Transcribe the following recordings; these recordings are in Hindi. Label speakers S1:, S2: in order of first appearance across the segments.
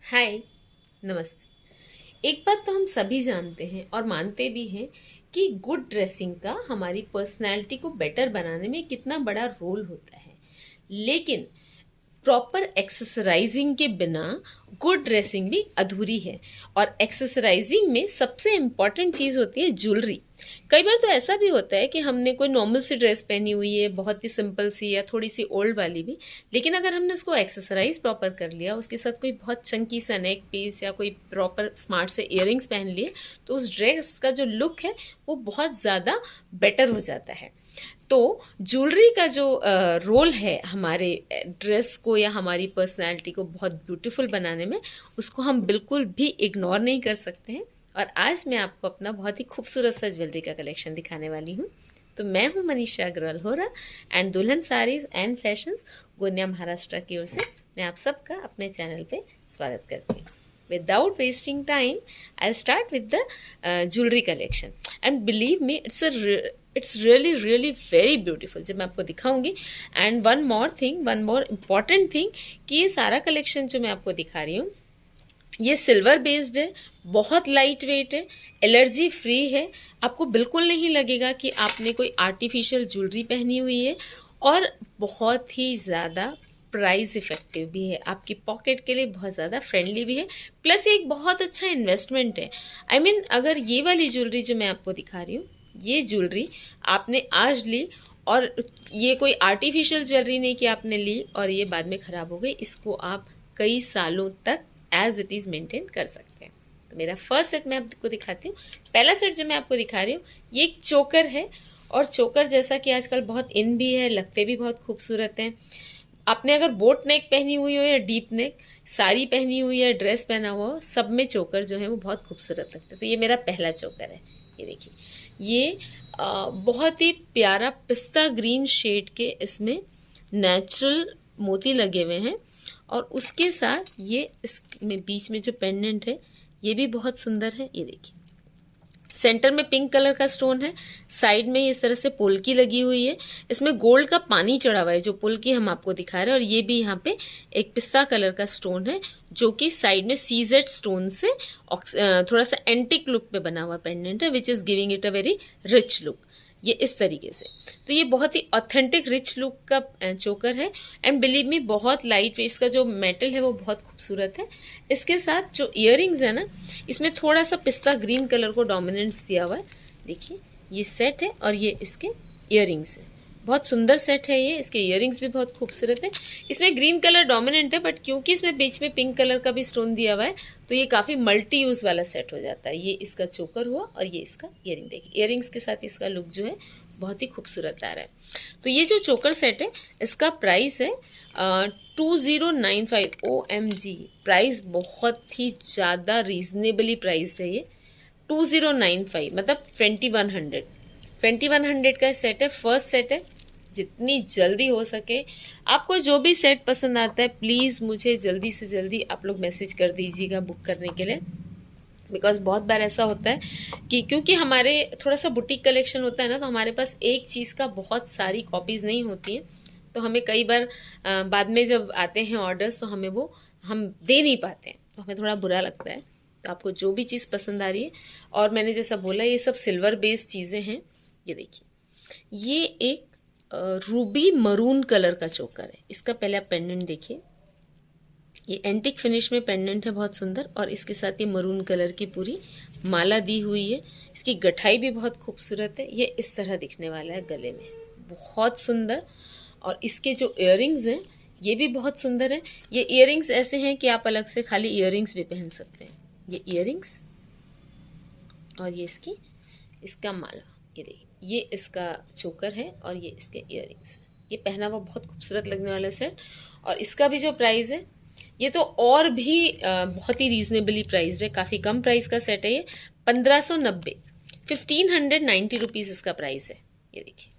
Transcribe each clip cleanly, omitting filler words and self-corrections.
S1: हाय, नमस्ते। एक बात तो हम सभी जानते हैं और मानते भी हैं कि गुड ड्रेसिंग का हमारी पर्सनैलिटी को बेटर बनाने में कितना बड़ा रोल होता है। लेकिन प्रॉपर एक्सेसराइजिंग के बिना गुड ड्रेसिंग भी अधूरी है। और एक्सेसराइजिंग में सबसे इम्पॉर्टेंट चीज़ होती है ज्वेलरी। कई बार तो ऐसा भी होता है कि हमने कोई नॉर्मल सी ड्रेस पहनी हुई है, बहुत ही सिंपल सी या थोड़ी सी ओल्ड वाली भी, लेकिन अगर हमने उसको एक्सेसराइज प्रॉपर कर लिया, उसके साथ कोई बहुत चंकी सा नेक पीस या कोई प्रॉपर स्मार्ट से इयररिंग्स पहन लिए, तो उस ड्रेस का जो लुक है वो बहुत ज़्यादा बेटर हो जाता है। तो ज्वेलरी का जो रोल है हमारे ड्रेस को या हमारी पर्सनैलिटी को बहुत ब्यूटीफुल बनाने में, उसको हम बिल्कुल भी इग्नोर नहीं कर सकते हैं। और आज मैं आपको अपना बहुत ही खूबसूरत सा ज्वेलरी का कलेक्शन दिखाने वाली हूँ। तो मैं हूँ मनीषा अग्रवाल होरा एंड दुल्हन साड़ीज़ एंड फैशंस गोंदिया महाराष्ट्र की ओर से मैं आप सबका अपने चैनल पे स्वागत करती हूँ। Without wasting time, I'll start with the jewelry collection. And believe me, it's really very beautiful जब मैं आपको दिखाऊंगी। And one more important thing कि ये सारा कलेक्शन जो मैं आपको दिखा रही हूँ ये सिल्वर बेस्ड है, बहुत लाइट वेट है, एलर्जी फ्री है। आपको बिल्कुल नहीं लगेगा कि आपने कोई आर्टिफिशियल ज्वेलरी पहनी हुई है, और बहुत ही ज़्यादा प्राइस इफ़ेक्टिव भी है, आपकी पॉकेट के लिए बहुत ज़्यादा फ्रेंडली भी है। प्लस ये एक बहुत अच्छा इन्वेस्टमेंट है। आई मीन अगर ये वाली ज्वेलरी जो मैं आपको दिखा रही हूँ, ये ज्वेलरी आपने आज ली, और ये कोई आर्टिफिशियल ज्वेलरी नहीं कि आपने ली और ये बाद में ख़राब हो गई, इसको आप कई सालों तक एज इट इज़ मेंटेन कर सकते हैं। तो मेरा फर्स्ट सेट मैं आपको दिखाती हूँ। पहला सेट जो मैं आपको दिखा रही हूँ ये एक चोकर है, और चोकर जैसा कि आजकल बहुत इन भी है, लगते भी बहुत खूबसूरत हैं। आपने अगर बोट नेक पहनी हुई हो या डीप नेक, साड़ी पहनी हुई है, ड्रेस पहना हुआ हो, सब में चोकर जो है वो बहुत खूबसूरत लगता है। तो ये मेरा पहला चोकर है। ये देखिए, ये बहुत ही प्यारा पिस्ता ग्रीन शेड के इसमें नेचुरल मोती लगे हुए हैं, और उसके साथ ये इसमें बीच में जो पेंडेंट है ये भी बहुत सुंदर है। ये देखिए, सेंटर में पिंक कलर का स्टोन है, साइड में इस तरह से पोल्की लगी हुई है, इसमें गोल्ड का पानी चढ़ा हुआ है जो पोल्की हम आपको दिखा रहे हैं। और ये भी यहाँ पे एक पिस्ता कलर का स्टोन है जो कि साइड में सीजेड स्टोन से थोड़ा सा एंटिक लुक पे बना हुआ पेंडेंट है, which is giving it a very rich look. ये इस तरीके से, तो ये बहुत ही ऑथेंटिक रिच लुक का चोकर है। एंड बिलीव मी, बहुत लाइट वेट, इसका जो मेटल है वो बहुत खूबसूरत है। इसके साथ जो इयररिंग्स है ना, इसमें थोड़ा सा पिस्ता ग्रीन कलर को डोमिनेंस दिया हुआ है। देखिए, ये सेट है और ये इसके इयररिंग्स है। बहुत सुंदर सेट है ये, इसके इयररिंग्स भी बहुत खूबसूरत है। इसमें ग्रीन कलर डोमिनेंट है, बट क्योंकि इसमें बीच में पिंक कलर का भी स्टोन दिया हुआ है, तो ये काफ़ी मल्टी यूज़ वाला सेट हो जाता है। ये इसका चोकर हुआ और ये इसका इयररिंग। देखिए, इयररिंग्स के साथ इसका लुक जो है बहुत ही खूबसूरत आ रहा है। तो ये जो चोकर सेट है इसका प्राइस है 2095। OMG, प्राइस बहुत ही ज़्यादा रीजनेबली प्राइस्ड है ये। 2095 मतलब 2100 का सेट है, फर्स्ट सेट है। जितनी जल्दी हो सके आपको जो भी सेट पसंद आता है, प्लीज़ मुझे जल्दी से जल्दी आप लोग मैसेज कर दीजिएगा बुक करने के लिए। बिकॉज बहुत बार ऐसा होता है कि क्योंकि हमारे थोड़ा सा बुटीक कलेक्शन होता है ना, तो हमारे पास एक चीज़ का बहुत सारी कॉपीज़ नहीं होती हैं, तो हमें कई बार बाद में जब आते हैं ऑर्डर्स तो हमें वो हम दे नहीं पाते हैं, तो हमें थोड़ा बुरा लगता है। तो आपको जो भी चीज़ पसंद आ रही है, और मैंने जैसा बोला ये सब सिल्वर बेस्ड चीज़ें हैं। ये देखिए, ये एक रूबी मरून कलर का चोकर है। इसका पहले आप पेंडेंट देखिए, ये एंटिक फिनिश में पेंडेंट है, बहुत सुंदर। और इसके साथ ये मरून कलर की पूरी माला दी हुई है। इसकी गठाई भी बहुत खूबसूरत है। ये इस तरह दिखने वाला है गले में, बहुत सुंदर। और इसके जो इयररिंग्स हैं ये भी बहुत सुंदर है। ये इयररिंग्स ऐसे हैं कि आप अलग से खाली इयररिंग्स भी पहन सकते हैं। ये इयररिंग्स और ये इसका माला। ये देखिए, ये इसका चोकर है और ये इसके इयररिंग्स है। ये पहना हुआ बहुत खूबसूरत लगने वाला सेट। और इसका भी जो प्राइस है ये तो और भी बहुत ही रीजनेबली प्राइस्ड है, काफ़ी कम प्राइस का सेट है ये। 1590, 1590 रुपीज़ इसका प्राइस है। ये देखिए,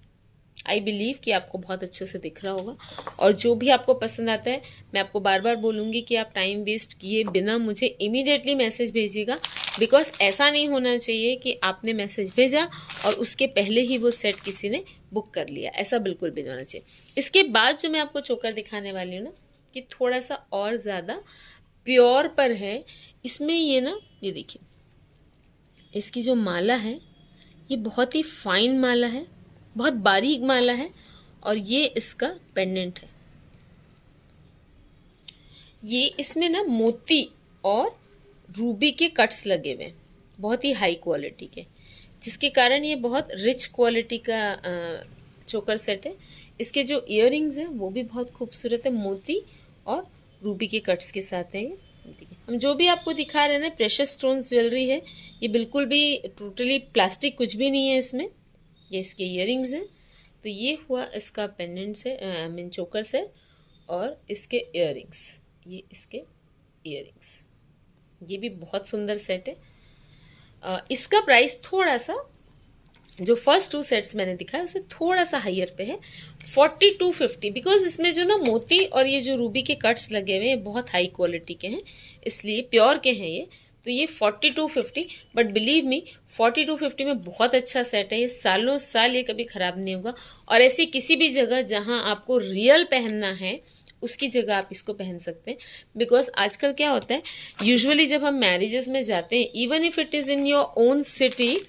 S1: आई बिलीव कि आपको बहुत अच्छे से दिख रहा होगा। और जो भी आपको पसंद आता है, मैं आपको बार बार बोलूँगी कि आप टाइम वेस्ट किए बिना मुझे इमीडिएटली मैसेज भेजिएगा। बिकॉज ऐसा नहीं होना चाहिए कि आपने मैसेज भेजा और उसके पहले ही वो सेट किसी ने बुक कर लिया, ऐसा बिल्कुल भी नहीं होना चाहिए। इसके बाद जो मैं आपको चोकर दिखाने वाली हूँ ना, कि थोड़ा सा और ज़्यादा प्योर पर है। इसमें ये ना, ये देखिए, इसकी जो माला है ये बहुत ही फाइन माला है, बहुत बारीक माला है, और ये इसका पेंडेंट है। ये इसमें ना मोती और रूबी के कट्स लगे हुए हैं, बहुत ही हाई क्वालिटी के, जिसके कारण ये बहुत रिच क्वालिटी का चोकर सेट है। इसके जो इयररिंग्स हैं वो भी बहुत खूबसूरत है, मोती और रूबी के कट्स के साथ है। ये देखिए, हम जो भी आपको दिखा रहे हैं ना, प्रेशियस स्टोन्स ज्वेलरी है, ये बिल्कुल भी टोटली प्लास्टिक कुछ भी नहीं है इसमें। ये इसके इयररिंग्स हैं। तो ये हुआ इसका पेंडेंट से, आई मीन चोकर सेट, और इसके इयररिंग्स, ये इसके इयररिंग्स, ये भी बहुत सुंदर सेट है। इसका प्राइस थोड़ा सा, जो फर्स्ट 2 सेट्स मैंने दिखाया उससे थोड़ा सा हाइयर पे है, 4250, बिकॉज इसमें जो ना मोती और ये जो रूबी के कट्स लगे हुए हैं बहुत हाई क्वालिटी के हैं, इसलिए प्योर के हैं ये। तो ये 4250, बट बिलीव मी 4250 में बहुत अच्छा सेट है। ये सालों साल ये कभी ख़राब नहीं होगा। और ऐसी किसी भी जगह जहाँ आपको रियल पहनना है उसकी जगह आप इसको पहन सकते हैं। बिकॉज आजकल क्या होता है, यूजुअली जब हम मैरिजेस में जाते हैं, even if it is in your own city,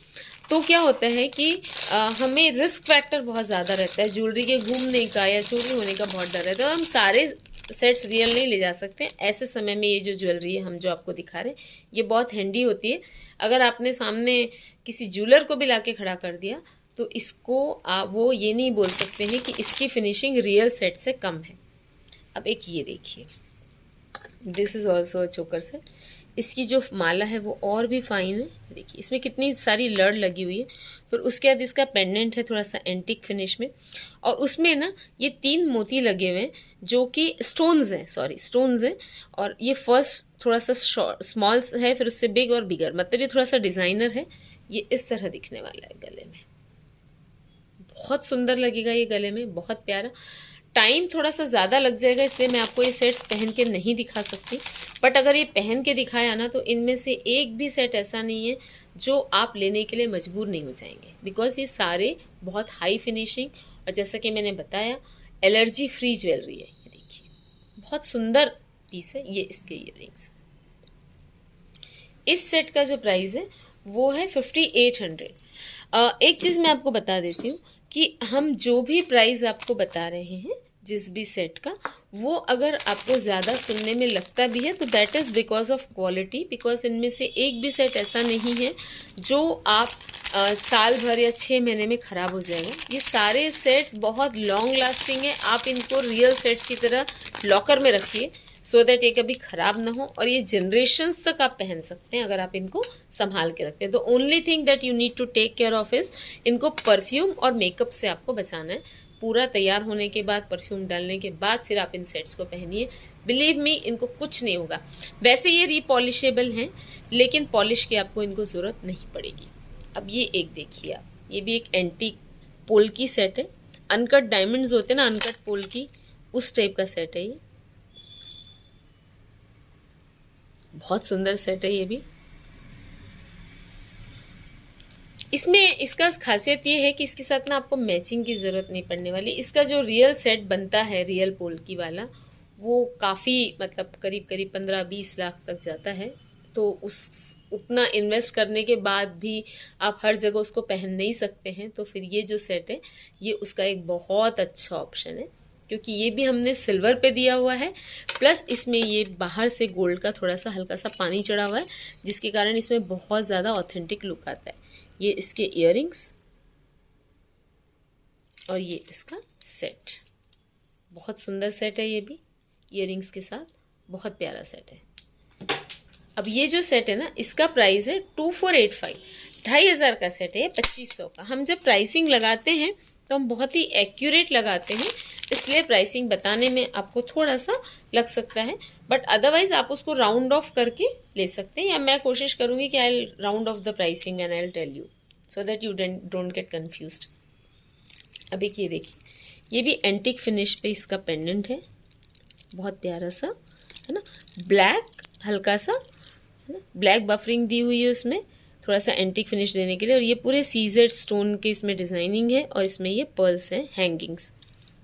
S1: तो क्या होता है कि हमें रिस्क फैक्टर बहुत ज़्यादा रहता है, ज्वेलरी के घूमने का या चोरी होने का बहुत डर रहता है, तो हम सारे सेट्स रियल नहीं ले जा सकते। ऐसे समय में ये जो ज्वेलरी है हम जो आपको दिखा रहे हैं, ये बहुत हैंडी होती है। अगर आपने सामने किसी ज्वेलर को भी ला के खड़ा कर दिया तो इसको वो ये नहीं बोल सकते हैं कि इसकी फिनिशिंग रियल सेट से कम है। अब एक ये देखिए, दिस इज़ ऑल्सो अ चोकर सेट। इसकी जो माला है वो और भी फाइन है, देखिए इसमें कितनी सारी लड़ लगी हुई है। फिर उसके बाद इसका पेंडेंट है थोड़ा सा एंटिक फिनिश में, और उसमें ना ये 3 मोती लगे हुए हैं जो कि स्टोन्स हैं, सॉरी स्टोन्स हैं। और ये फर्स्ट थोड़ा सा स्मॉल है, फिर उससे बिग और बिगर, मतलब ये थोड़ा सा डिज़ाइनर है। ये इस तरह दिखने वाला है गले में, बहुत सुंदर लगेगा ये गले में, बहुत प्यारा। टाइम थोड़ा सा ज़्यादा लग जाएगा, इसलिए मैं आपको ये सेट्स पहन के नहीं दिखा सकती, बट अगर ये पहन के दिखाया ना तो इनमें से एक भी सेट ऐसा नहीं है जो आप लेने के लिए मजबूर नहीं हो जाएंगे, बिकॉज ये सारे बहुत हाई फिनिशिंग, और जैसा कि मैंने बताया एलर्जी फ्री ज्वेलरी है। ये देखिए बहुत सुंदर पीस है। ये इसके इयररिंग्स, इस सेट का जो प्राइस है वो है 5800। एक चीज़ मैं आपको बता देती हूँ कि हम जो भी प्राइस आपको बता रहे हैं जिस भी सेट का, वो अगर आपको ज़्यादा सुनने में लगता भी है तो that is because of quality, because इनमें से एक भी सेट ऐसा नहीं है जो आप साल भर या 6 महीने में ख़राब हो जाएगा। ये सारे सेट्स बहुत लॉन्ग लास्टिंग है। आप इनको रियल सेट्स की तरह लॉकर में रखिए सो दैट ये कभी ख़राब ना हो, और ये जनरेशन्स तक आप पहन सकते हैं अगर आप इनको संभाल के रखते हैं। The only thing that you need to take care of is, इनको परफ्यूम और मेकअप से आपको बचाना है। पूरा तैयार होने के बाद, परफ्यूम डालने के बाद फिर आप इन सेट्स को पहनिए। बिलीव मी, इनको कुछ नहीं होगा। वैसे ये रीपॉलिशेबल हैं, लेकिन पॉलिश की आपको इनको ज़रूरत नहीं पड़ेगी। अब ये एक देखिए आप, ये भी एक एंटीक पोल्की सेट है। अनकट डायमंड्स होते हैं ना, अनकट पोल्की, उस टाइप का सेट है ये। बहुत सुंदर सेट है ये भी। इसमें इसका खासियत ये है कि इसके साथ ना आपको मैचिंग की ज़रूरत नहीं पड़ने वाली। इसका जो रियल सेट बनता है रियल पोल्की वाला, वो काफ़ी मतलब करीब करीब 15-20 लाख तक जाता है। तो उतना इन्वेस्ट करने के बाद भी आप हर जगह उसको पहन नहीं सकते हैं, तो फिर ये जो सेट है ये उसका एक बहुत अच्छा ऑप्शन है, क्योंकि ये भी हमने सिल्वर पे दिया हुआ है, प्लस इसमें ये बाहर से गोल्ड का थोड़ा सा हल्का सा पानी चढ़ा हुआ है, जिसके कारण इसमें बहुत ज़्यादा ऑथेंटिक लुक आता है। ये इसके इयररिंग्स और ये इसका सेट, बहुत सुंदर सेट है ये भी, इयररिंग्स के साथ बहुत प्यारा सेट है। अब ये जो सेट है ना, इसका प्राइस है 2485, 2500 का सेट है, 2500 का। हम जब प्राइसिंग लगाते हैं तो हम बहुत ही एक्यूरेट लगाते हैं, इसलिए प्राइसिंग बताने में आपको थोड़ा सा लग सकता है, बट अदरवाइज आप उसको राउंड ऑफ करके ले सकते हैं, या मैं कोशिश करूँगी कि I round off the pricing and I will tell you so that you don't get confused. अब एक ये देखिए, ये भी एंटिक फिनिश पे इसका पेंडेंट है, बहुत प्यारा सा है ना, ब्लैक हल्का सा है ना, ब्लैक बफरिंग दी हुई है उसमें थोड़ा सा एंटिक फिनिश देने के लिए, और ये पूरे सीजेड स्टोन के इसमें डिज़ाइनिंग है, और इसमें ये पर्ल्स हैं, हैंगिंग्स।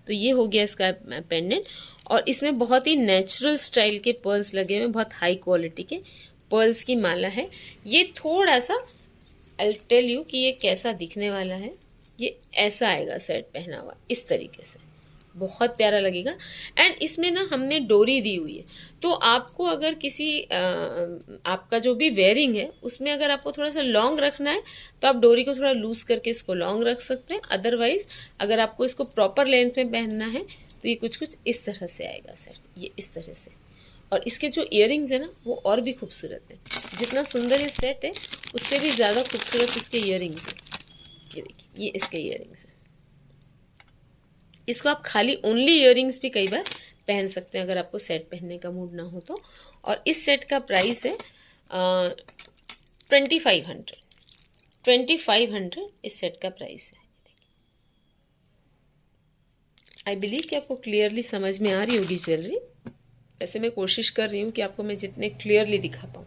S1: तो ये हो गया इसका पेंडेंट, और इसमें बहुत ही नेचुरल स्टाइल के पर्ल्स लगे हुए हैं, बहुत हाई क्वालिटी के पर्ल्स की माला है। ये थोड़ा सा आई टेल यू कि ये कैसा दिखने वाला है। ये ऐसा आएगा सेट पहना हुआ इस तरीके से, बहुत प्यारा लगेगा। एंड इसमें ना हमने डोरी दी हुई है, तो आपको अगर किसी आपका जो भी वेयरिंग है उसमें अगर आपको थोड़ा सा लॉन्ग रखना है तो आप डोरी को थोड़ा लूज करके इसको लॉन्ग रख सकते हैं। अदरवाइज अगर आपको इसको प्रॉपर लेंथ में पहनना है तो ये कुछ कुछ इस तरह से आएगा सेट, ये इस तरह से। और इसके जो इयररिंग्स है ना वो और भी खूबसूरत है। जितना सुंदर ये सेट है उससे भी ज़्यादा खूबसूरत इसके इयररिंग्स हैं। ये देखिए, ये इसके इयररिंग्स हैं। इसको आप खाली ओनली इयररिंग्स भी कई बार पहन सकते हैं अगर आपको सेट पहनने का मूड ना हो तो। और इस सेट का प्राइस है 2500 इस सेट का प्राइस है। आई बिलीव कि आपको क्लियरली समझ में आ रही होगी ज्वेलरी। वैसे मैं कोशिश कर रही हूँ कि आपको मैं जितने क्लियरली दिखा पाऊँ।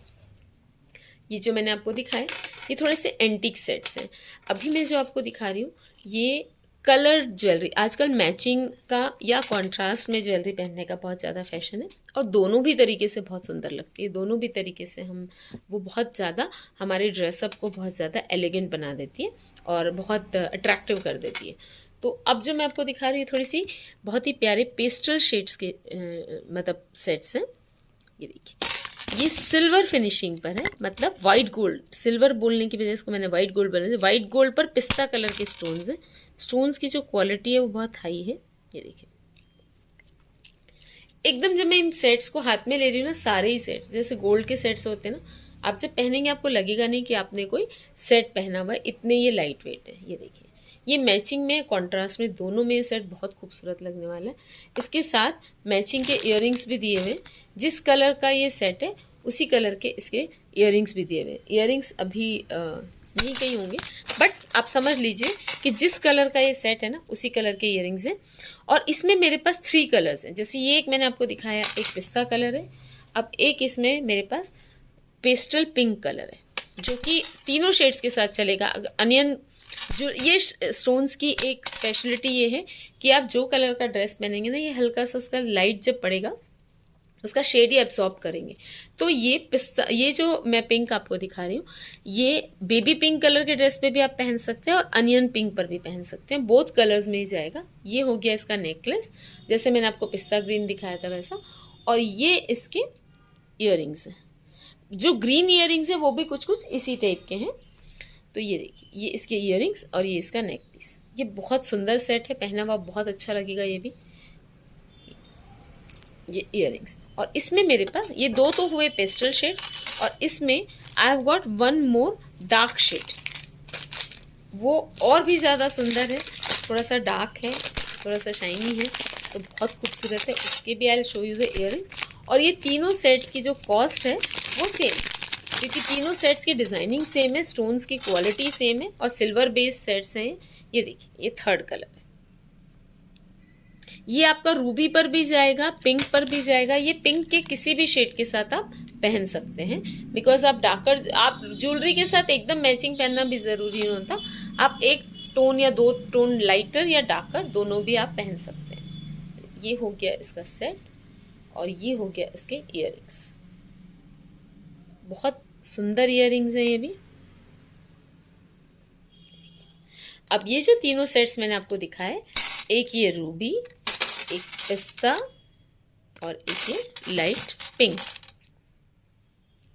S1: ये जो मैंने आपको दिखाए ये थोड़े से एंटीक सेट्स हैं। अभी मैं जो आपको दिखा रही हूँ ये कलर ज्वेलरी। आजकल मैचिंग का या कॉन्ट्रास्ट में ज्वेलरी पहनने का बहुत ज़्यादा फैशन है और दोनों भी तरीके से बहुत सुंदर लगती है। दोनों भी तरीके से वो बहुत ज़्यादा हमारे ड्रेसअप को बहुत ज़्यादा एलिगेंट बना देती है और बहुत अट्रैक्टिव कर देती है। तो अब जो मैं आपको दिखा रही हूँ थोड़ी सी बहुत ही प्यारे पेस्टल शेड्स के मतलब सेट्स हैं। ये देखिए, ये सिल्वर फिनिशिंग पर है, मतलब वाइट गोल्ड। सिल्वर बोलने की वजह से इसको मैंने वाइट गोल्ड बना दिया। वाइट गोल्ड पर पिस्ता कलर के स्टोन्स हैं। स्टोन्स की जो क्वालिटी है वो बहुत हाई है। ये देखिए, एकदम जब मैं इन सेट्स को हाथ में ले रही हूँ ना, सारे ही सेट्स जैसे गोल्ड के सेट्स होते हैं ना, आप जब पहनेंगे आपको लगेगा नहीं कि आपने कोई सेट पहना हुआ है, इतने ये लाइट वेट है। ये देखिए, ये मैचिंग में कॉन्ट्रास्ट में दोनों में ये सेट बहुत खूबसूरत लगने वाला है। इसके साथ मैचिंग के इयररिंग्स भी दिए हुए हैं। जिस कलर का ये सेट है उसी कलर के इसके इयररिंग्स भी दिए हुए हैं। इयररिंग्स अभी नहीं कहीं होंगे, बट आप समझ लीजिए कि जिस कलर का ये सेट है ना उसी कलर के इयररिंग्स हैं। और इसमें मेरे पास 3 कलर्स हैं। जैसे ये एक मैंने आपको दिखाया, एक पिस्ता कलर है। अब एक इसमें मेरे पास पेस्टल पिंक कलर है जो कि तीनों शेड्स के साथ चलेगा। अनियन जो ये स्टोन्स की एक स्पेशलिटी ये है कि आप जो कलर का ड्रेस पहनेंगे ना, ये हल्का सा उसका लाइट जब पड़ेगा उसका शेड ही एब्सॉर्ब करेंगे। तो ये पिस्ता, ये जो मैं पिंक आपको दिखा रही हूँ, ये बेबी पिंक कलर के ड्रेस पे भी आप पहन सकते हैं और अनियन पिंक पर भी पहन सकते हैं। बोथ कलर्स में ही जाएगा। ये हो गया इसका नेकलेस, जैसे मैंने आपको पिस्ता ग्रीन दिखाया था वैसा। और ये इसके इयररिंग्स हैं। जो ग्रीन इयररिंग्स हैं वो भी कुछ कुछ इसी टाइप के हैं। तो ये देखिए, ये इसके इयररिंग्स और ये इसका नेक पीस। ये बहुत सुंदर सेट है, पहना हुआ बहुत अच्छा लगेगा। ये भी ये इयररिंग्स। और इसमें मेरे पास ये 2 तो हुए पेस्टल शेड्स और इसमें I have got 1 more dark shade. वो और भी ज़्यादा सुंदर है, थोड़ा सा डार्क है, थोड़ा सा शाइनी है, तो बहुत खूबसूरत है। उसके भी I show you the earrings. और ये तीनों सेट्स की जो कॉस्ट है वो सेम, क्योंकि तीनों सेट्स की डिज़ाइनिंग सेम है, स्टोन्स की क्वालिटी सेम है और सिल्वर बेस्ड सेट्स हैं। ये देखिए, ये 3rd कलर है। ये आपका रूबी पर भी जाएगा, पिंक पर भी जाएगा। ये पिंक के किसी भी शेड के साथ आप पहन सकते हैं, बिकॉज आप डार्कर, आप ज्वेलरी के साथ एकदम मैचिंग पहनना भी ज़रूरी नहीं होता। आप एक टोन या 2 टोन लाइटर या डार्कर दोनों भी आप पहन सकते हैं। ये हो गया इसका सेट और ये हो गया इसके इयररिंग्स। बहुत सुंदर इयररिंग्स हैं ये भी। अब ये जो तीनों सेट्स मैंने आपको दिखाए, एक ये रूबी, एक पिस्ता और एक ये लाइट पिंक,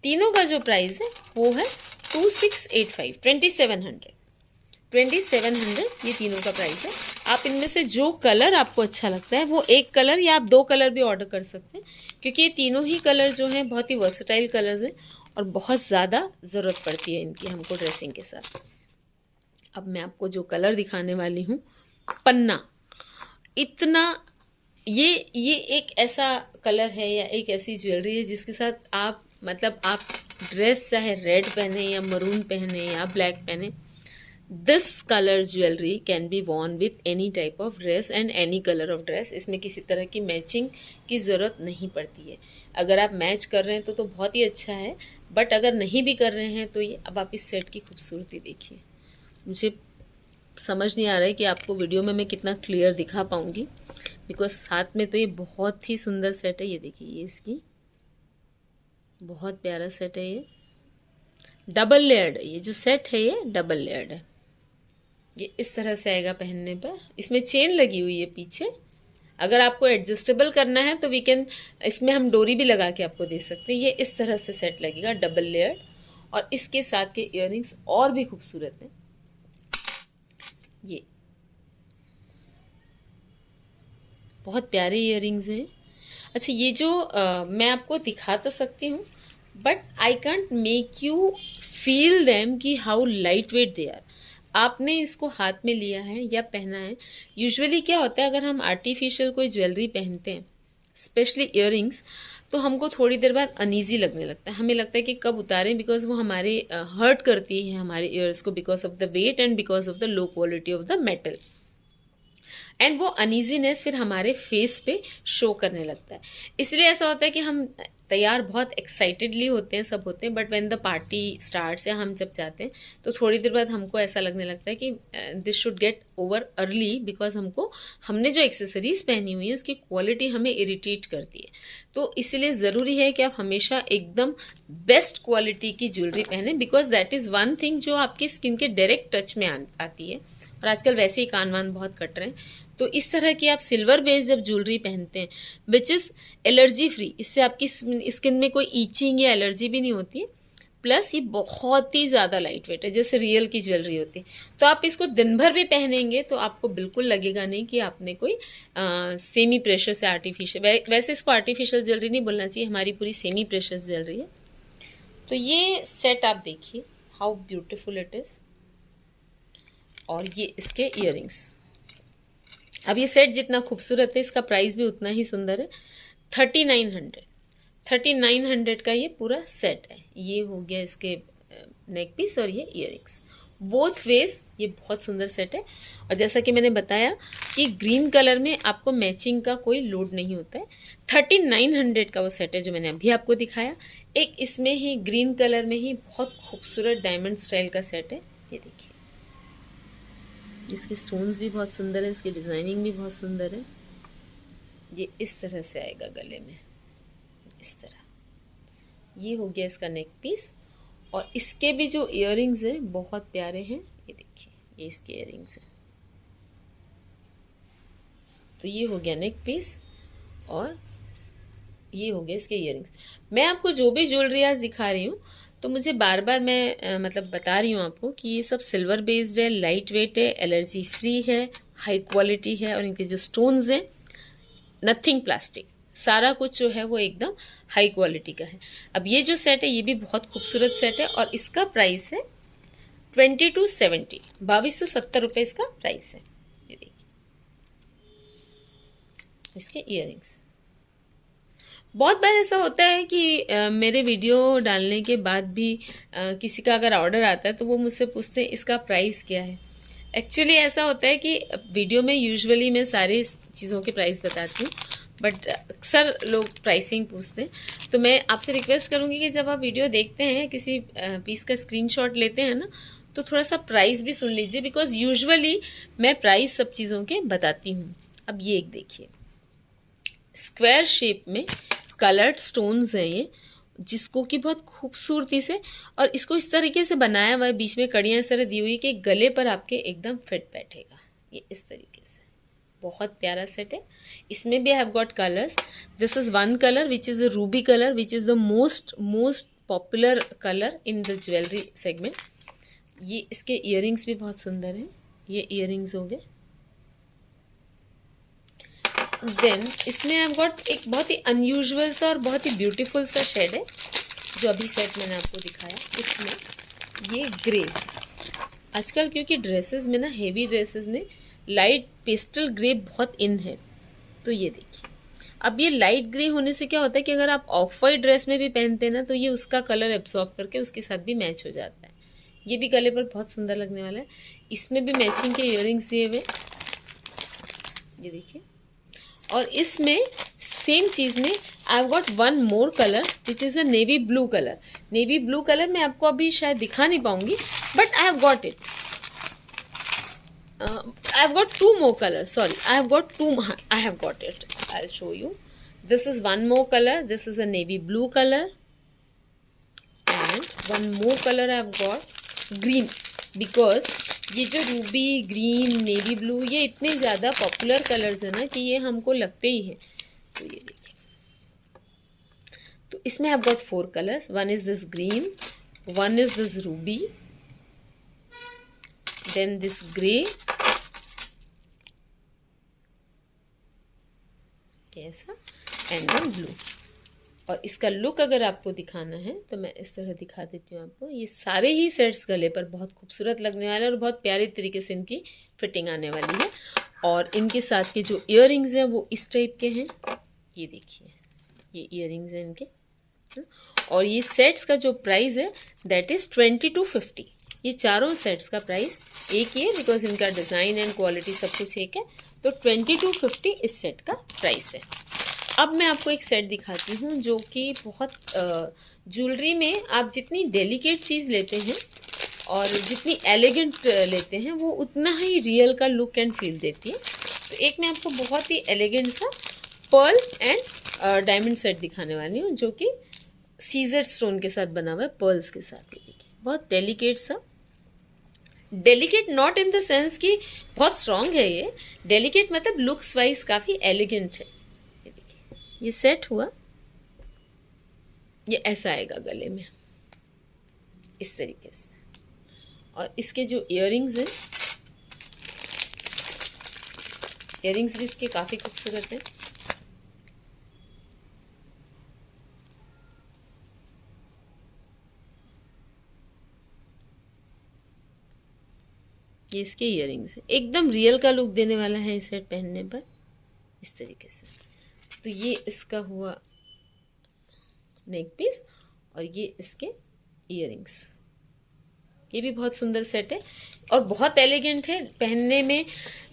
S1: तीनों का जो प्राइस है वो है 2700 ये तीनों का प्राइस है। आप इनमें से जो कलर आपको अच्छा लगता है वो एक कलर या आप 2 कलर भी ऑर्डर कर सकते हैं, क्योंकि ये तीनों ही कलर जो हैं बहुत ही वर्सेटाइल कलर्स हैं और बहुत ज़्यादा ज़रूरत पड़ती है इनकी हमको ड्रेसिंग के साथ। अब मैं आपको जो कलर दिखाने वाली हूँ, पन्ना, इतना ये एक ऐसा कलर है या एक ऐसी ज्वेलरी है जिसके साथ आप, मतलब आप ड्रेस चाहे रेड पहने या मरून पहने या ब्लैक पहने, this colour jewellery can be Warne with any type of dress and any colour of dress. इसमें किसी तरह की मैचिंग की ज़रूरत नहीं पड़ती है। अगर आप मैच कर रहे हैं तो बहुत ही अच्छा है, बट अगर नहीं भी कर रहे हैं तो ये, अब आप इस सेट की खूबसूरती देखिए। मुझे समझ नहीं आ रहा है कि आपको वीडियो में मैं कितना क्लियर दिखा पाऊँगी, बिकॉज साथ में तो ये बहुत ही सुंदर सेट है। ये देखिए, ये इसकी बहुत प्यारा सेट है। ये डबल लेयर्ड है, ये जो सेट है ये डबल लेयर्ड है। ये इस तरह से आएगा पहनने पर। इसमें चेन लगी हुई है पीछे। अगर आपको एडजस्टेबल करना है तो वी कैन, इसमें हम डोरी भी लगा के आपको दे सकते हैं। ये इस तरह से सेट लगेगा डबल लेयर्ड, और इसके साथ के इयररिंग्स और भी खूबसूरत हैं। ये बहुत प्यारे इयररिंग्स हैं। अच्छा, ये जो मैं आपको दिखा तो सकती हूँ, but I can't make you feel them कि how light weight they are. आपने इसको हाथ में लिया है या पहना है। यूजुअली क्या होता है, अगर हम आर्टिफिशियल कोई ज्वेलरी पहनते हैं, स्पेशली इयररिंग्स, तो हमको थोड़ी देर बाद अनईजी लगने लगता है। हमें लगता है कि कब उतारें, बिकॉज वो हमारे हर्ट करती है हमारे ईयर्स को, because of the weight and because of the low quality of the metal. And वो अनईजीनेस फिर हमारे फेस पे शो करने लगता है। इसलिए ऐसा होता है कि हम तैयार बहुत एक्साइटेडली होते हैं, सब होते हैं, but when the party starts या हम जब जाते हैं तो थोड़ी देर बाद हमको ऐसा लगने लगता है कि this should get over early, because हमने जो एक्सेसरीज पहनी हुई है उसकी क्वालिटी हमें इरिटेट करती है। तो इसलिए ज़रूरी है कि आप हमेशा एकदम बेस्ट क्वालिटी की ज्वेलरी पहनें, because that is one thing जो आपकी स्किन के डायरेक्ट टच में आती है। और आजकल वैसे ही कान वान बहुत कट रहे हैं, तो इस तरह की आप सिल्वर बेस्ड जब ज्वेलरी पहनते हैं विच इज़ एलर्जी फ्री, इससे आपकी स्किन में कोई ईचिंग या एलर्जी भी नहीं होती है। प्लस ये बहुत ही ज़्यादा लाइट वेट है, जैसे रियल की ज्वेलरी होती है। तो आप इसको दिन भर भी पहनेंगे तो आपको बिल्कुल लगेगा नहीं कि आपने कोई सेमी प्रेशस या आर्टिफिशियल, वैसे इसको आर्टिफिशियल ज्वेलरी नहीं बोलना चाहिए, हमारी पूरी सेमी प्रेशस ज्वेलरी है। तो ये सेट आप देखिए हाउ ब्यूटिफुल इट इज़। और ये इसके इयररिंग्स। अब ये सेट जितना खूबसूरत है, इसका प्राइस भी उतना ही सुंदर है। 3900 का ये पूरा सेट है। ये हो गया इसके नेक पीस और ये इयररिंग्स, बोथ वेज ये बहुत सुंदर सेट है। और जैसा कि मैंने बताया कि ग्रीन कलर में आपको मैचिंग का कोई लोड नहीं होता है। 3900 का वो सेट है जो मैंने अभी आपको दिखाया। एक इसमें ही ग्रीन कलर में ही बहुत खूबसूरत डायमंड स्टाइल का सेट है। ये देखिए, इसके स्टोन्स भी बहुत सुंदर है, इसकी डिज़ाइनिंग भी बहुत सुंदर है। ये इस तरह से आएगा गले में, इस तरह। ये हो गया इसका नेक पीस, और इसके भी जो इयररिंग्स हैं बहुत प्यारे हैं। ये देखिए, ये इसके इयररिंग्स हैं। तो ये हो गया नेक पीस और ये हो गया इसके इयररिंग्स। मैं आपको जो भी ज्वेलरी आज दिखा रही हूँ, तो मुझे बार बार मैं मतलब बता रही हूँ आपको कि ये सब सिल्वर बेस्ड है, लाइट वेट है, एलर्जी फ्री है, हाई क्वालिटी है, और इनके जो स्टोन्स हैं नथिंग प्लास्टिक, सारा कुछ जो है वो एकदम हाई क्वालिटी का है। अब ये जो सेट है ये भी बहुत खूबसूरत सेट है, और इसका प्राइस है 2270, 2270 रुपये इसका प्राइस है। ये देखिए इसके इयररिंग्स। बहुत बार ऐसा होता है कि मेरे वीडियो डालने के बाद भी किसी का अगर ऑर्डर आता है तो वो मुझसे पूछते हैं इसका प्राइस क्या है। एक्चुअली ऐसा होता है कि वीडियो में यूजुअली मैं सारी चीज़ों के प्राइस बताती हूँ, बट अक्सर लोग प्राइसिंग पूछते हैं। तो मैं आपसे रिक्वेस्ट करूँगी कि जब आप वीडियो देखते हैं, किसी पीस का स्क्रीनशॉट लेते हैं ना, तो थोड़ा सा प्राइस भी सुन लीजिए, बिकॉज यूजुअली मैं प्राइस सब चीज़ों के बताती हूँ। अब ये एक देखिए, स्क्वायर शेप में कलर्ड स्टोन्स हैं ये, जिसको कि बहुत खूबसूरती से, और इसको इस तरीके से बनाया हुआ है, बीच में कड़ियाँ इस तरह दी हुई कि गले पर आपके एकदम फिट बैठेगा। ये इस तरीके से बहुत प्यारा सेट है। इसमें भी आई have got colours. This is one colour which is a Ruby colour, which is the most popular colour in the jewellery segment. ये इसके इयररिंग्स भी बहुत सुंदर हैं। ये इयररिंग्स हो गए। देन इसमें आई गॉट एक बहुत ही अनयूजुअल सा और बहुत ही ब्यूटीफुल सा शेड है, जो अभी सेट मैंने आपको दिखाया। इसमें ये ग्रे, आजकल क्योंकि ड्रेसेस में ना, हेवी ड्रेसेस में लाइट पेस्टल ग्रे बहुत इन है। तो ये देखिए, अब ये लाइट ग्रे होने से क्या होता है कि अगर आप ऑफ वाइट ड्रेस में भी पहनते हैं ना, तो ये उसका कलर एब्सॉर्ब करके उसके साथ भी मैच हो जाता है। ये भी गले पर बहुत सुंदर लगने वाला है। इसमें भी मैचिंग के इयररिंग्स दिए हुए, ये देखिए। और इसमें सेम चीज़ में आई have got one more colour which is a navy blue colour. Navy blue colour मैं आपको अभी शायद दिखा नहीं पाऊंगी, but I have got it. I have got two more colors. Sorry, I have got two. I have got it. I'll show you. This is one more color. This is a navy blue color, and one more color I have got green. Because ये जो रूबी, ग्रीन, नेवी ब्लू, ये इतने ज़्यादा पॉपुलर कलर्स हैं ना कि ये हमको लगते ही हैं. तो ये देखिए, तो इसमें I have got 4 colours. One is this green, one is this ruby, then this grey, ऐसा, एंड देन ब्लू. और इसका लुक अगर आपको दिखाना है तो मैं इस तरह दिखा देती हूँ आपको. ये सारे ही सेट्स गले पर बहुत खूबसूरत लगने वाले हैं और बहुत प्यारे तरीके से इनकी फिटिंग आने वाली है. और इनके साथ के जो इयररिंग्स हैं वो इस टाइप के हैं. ये देखिए, ये इयररिंग्स हैं इनके. और ये सेट्स का जो प्राइस है दैट इज़ 20 to 50. ये चारों सेट्स का प्राइस एक ही है बिकॉज इनका डिज़ाइन एंड क्वालिटी सब कुछ एक है. तो 20 to 50 इस सेट का प्राइस है. अब मैं आपको एक सेट दिखाती हूँ जो कि बहुत ज्वेलरी में आप जितनी डेलिकेट चीज़ लेते हैं और जितनी एलिगेंट लेते हैं वो उतना ही रियल का लुक एंड फील देती है. तो एक मैं आपको बहुत ही एलिगेंट सा पर्ल एंड डायमंड सेट दिखाने वाली हूँ जो कि सीजर स्टोन के साथ बना हुआ है, पर्ल्स के साथ. ये देखिए, बहुत डेलिकेट सा. Delicate not in the sense कि बहुत स्ट्रॉन्ग है. ये डेलिकेट मतलब लुक्स वाइज काफ़ी एलिगेंट है. ये सेट हुआ, ये ऐसा आएगा गले में इस तरीके से. और इसके जो इयररिंग्स हैं, इयररिंग्स भी इसके काफ़ी खूबसूरत हैं. ये इसके इयररिंग्स हैं. एकदम रियल का लुक देने वाला है ये सेट पहनने पर इस तरीके से. तो ये इसका हुआ नेक पीस और ये इसके इयररिंग्स. ये भी बहुत सुंदर सेट है और बहुत एलिगेंट है पहनने में.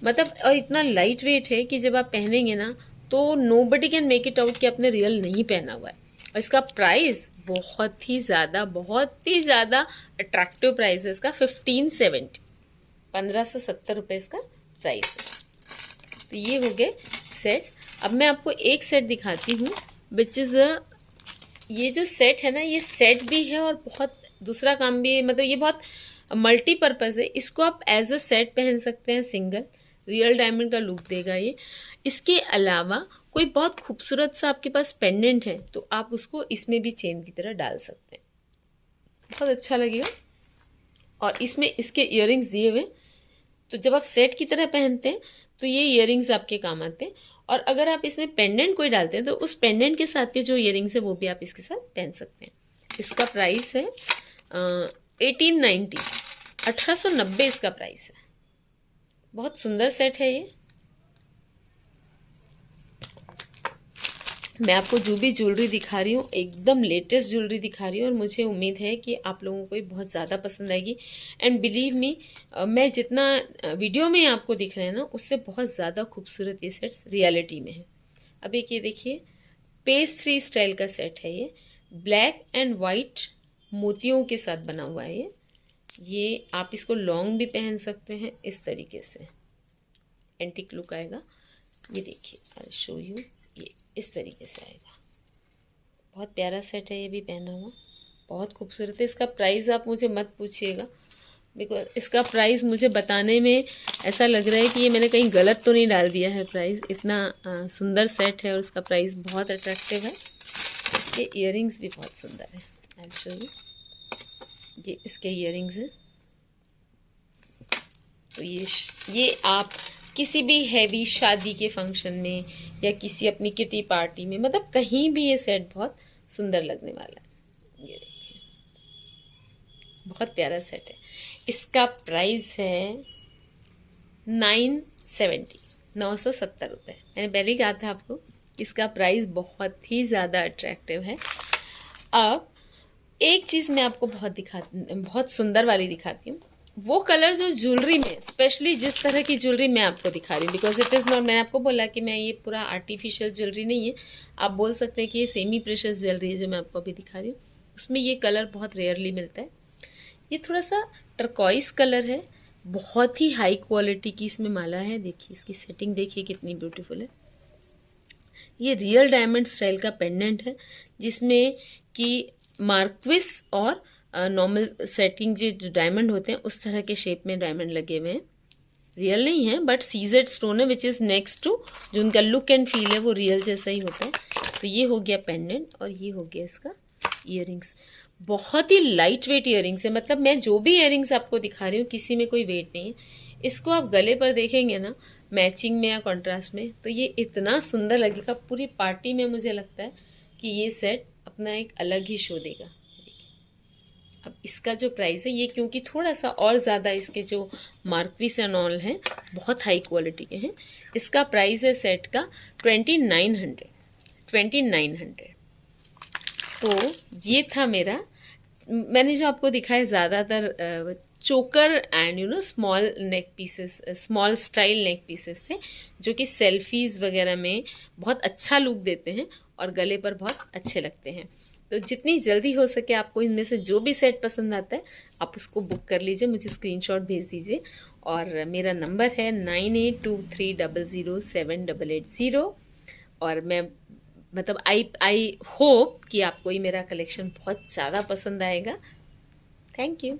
S1: मतलब और इतना लाइट वेट है कि जब आप पहनेंगे ना तो nobody can make it out कि आपने रियल नहीं पहना हुआ है. और इसका प्राइस बहुत ही ज़्यादा अट्रैक्टिव प्राइस है इसका. 1570, 1570 रुपये इसका प्राइस है. तो ये हो गए सेट्स. अब मैं आपको एक सेट दिखाती हूँ विच इज़ ये जो सेट है ना, ये सेट भी है और बहुत दूसरा काम भी है. मतलब ये बहुत मल्टीपर्पज़ है. इसको आप एज अ सेट पहन सकते हैं सिंगल. रियल डायमंड का लुक देगा ये. इसके अलावा कोई बहुत खूबसूरत सा आपके पास पेंडेंट है तो आप उसको इसमें भी चेन की तरह डाल सकते हैं, बहुत अच्छा लगेगा. और इसमें इसके इयररिंग्स दिए हुए, तो जब आप सेट की तरह पहनते हैं तो ये इयररिंग्स आपके काम आते हैं. और अगर आप इसमें पेंडेंट कोई डालते हैं तो उस पेंडेंट के साथ के जो इयररिंग्स है वो भी आप इसके साथ पहन सकते हैं. इसका प्राइस है 1890, 1890 इसका प्राइस है. बहुत सुंदर सेट है ये. मैं आपको जो भी ज्वेलरी दिखा रही हूँ एकदम लेटेस्ट ज्वेलरी दिखा रही हूँ और मुझे उम्मीद है कि आप लोगों को ये बहुत ज़्यादा पसंद आएगी. एंड बिलीव मी, मैं जितना वीडियो में आपको दिख रहे हैं ना उससे बहुत ज़्यादा खूबसूरत ये सेट्स रियलिटी में है. अब एक ये देखिए, पेस्ट्री स्टाइल का सेट है ये. ब्लैक एंड वाइट मोतियों के साथ बना हुआ है ये. आप इसको लॉन्ग भी पहन सकते हैं इस तरीके से, एंटिक लुक आएगा. ये देखिए, आई शो यू. ये इस तरीके से आएगा. बहुत प्यारा सेट है ये भी पहना हुआ, बहुत खूबसूरत है. इसका प्राइस आप मुझे मत पूछिएगा बिकॉज इसका प्राइस मुझे बताने में ऐसा लग रहा है कि ये मैंने कहीं गलत तो नहीं डाल दिया है प्राइस. इतना सुंदर सेट है और इसका प्राइस बहुत अट्रैक्टिव है. इसके इयररिंग्स भी बहुत सुंदर है. I show you. ये इसके इयररिंग्स हैं. तो ये आप किसी भी हैवी शादी के फंक्शन में या किसी अपनी किटी पार्टी में, मतलब कहीं भी ये सेट बहुत सुंदर लगने वाला है. ये देखिए, बहुत प्यारा सेट है. इसका प्राइस है 970, 970 रुपये. मैंने पहले ही कहा था आपको इसका प्राइस बहुत ही ज़्यादा अट्रैक्टिव है. अब एक चीज़ मैं आपको बहुत सुंदर वाली दिखाती हूँ. वो कलर जो ज्वेलरी में, स्पेशली जिस तरह की ज्वेलरी मैं आपको दिखा रही हूँ, बिकॉज इट इज़ नॉट, मैंने आपको बोला कि मैं ये पूरा आर्टिफिशियल ज्वेलरी नहीं है. आप बोल सकते हैं कि ये सेमी प्रेशियस ज्वेलरी है जो मैं आपको अभी दिखा रही हूँ. उसमें ये कलर बहुत रेयरली मिलता है. ये थोड़ा सा टर्कोइस कलर है बहुत ही हाई क्वालिटी की इसमें माला है। देखिए इसकी सेटिंग देखिए कितनी ब्यूटीफुल है। ये रियल डायमंड स्टाइल का पेंडेंट है जिसमें कि मार्क्विस और नॉर्मल सेटिंग जो डायमंड होते हैं उस तरह के शेप में डायमंड लगे हुए हैं। रियल नहीं है बट सीजेड स्टोन है विच इज़ नेक्स्ट टू, जो उनका लुक एंड फील है वो रियल जैसा ही होता है। तो ये हो गया पेंडेंट और ये हो गया इसका ईयरिंग्स। बहुत ही लाइट वेट ईयरिंग्स है, मतलब मैं जो भी ईयरिंग्स आपको दिखा रही हूँ किसी में कोई वेट नहीं है। इसको आप गले पर देखेंगे ना मैचिंग में या कॉन्ट्रास्ट में, तो ये इतना सुंदर लगेगा। पूरी पार्टी में मुझे लगता है कि ये सेट अपना एक अलग ही शो देगा। अब इसका जो प्राइस है ये क्योंकि थोड़ा सा और ज़्यादा इसके जो मार्क्विस एंड ऑल हैं बहुत हाई क्वालिटी के हैं, इसका प्राइस है सेट का 2900। तो ये था मेरा, मैंने जो आपको दिखाया ज़्यादातर चोकर and small neck pieces, small style neck pieces थे जो कि सेल्फीज़ वगैरह में बहुत अच्छा लुक देते हैं और गले पर बहुत अच्छे लगते हैं। तो जितनी जल्दी हो सके आपको इनमें से जो भी सेट पसंद आता है आप उसको बुक कर लीजिए, मुझे स्क्रीनशॉट भेज दीजिए। और मेरा नंबर है 9823007880। और मैं मतलब आई होप कि आपको ये मेरा कलेक्शन बहुत ज़्यादा पसंद आएगा। Thank you.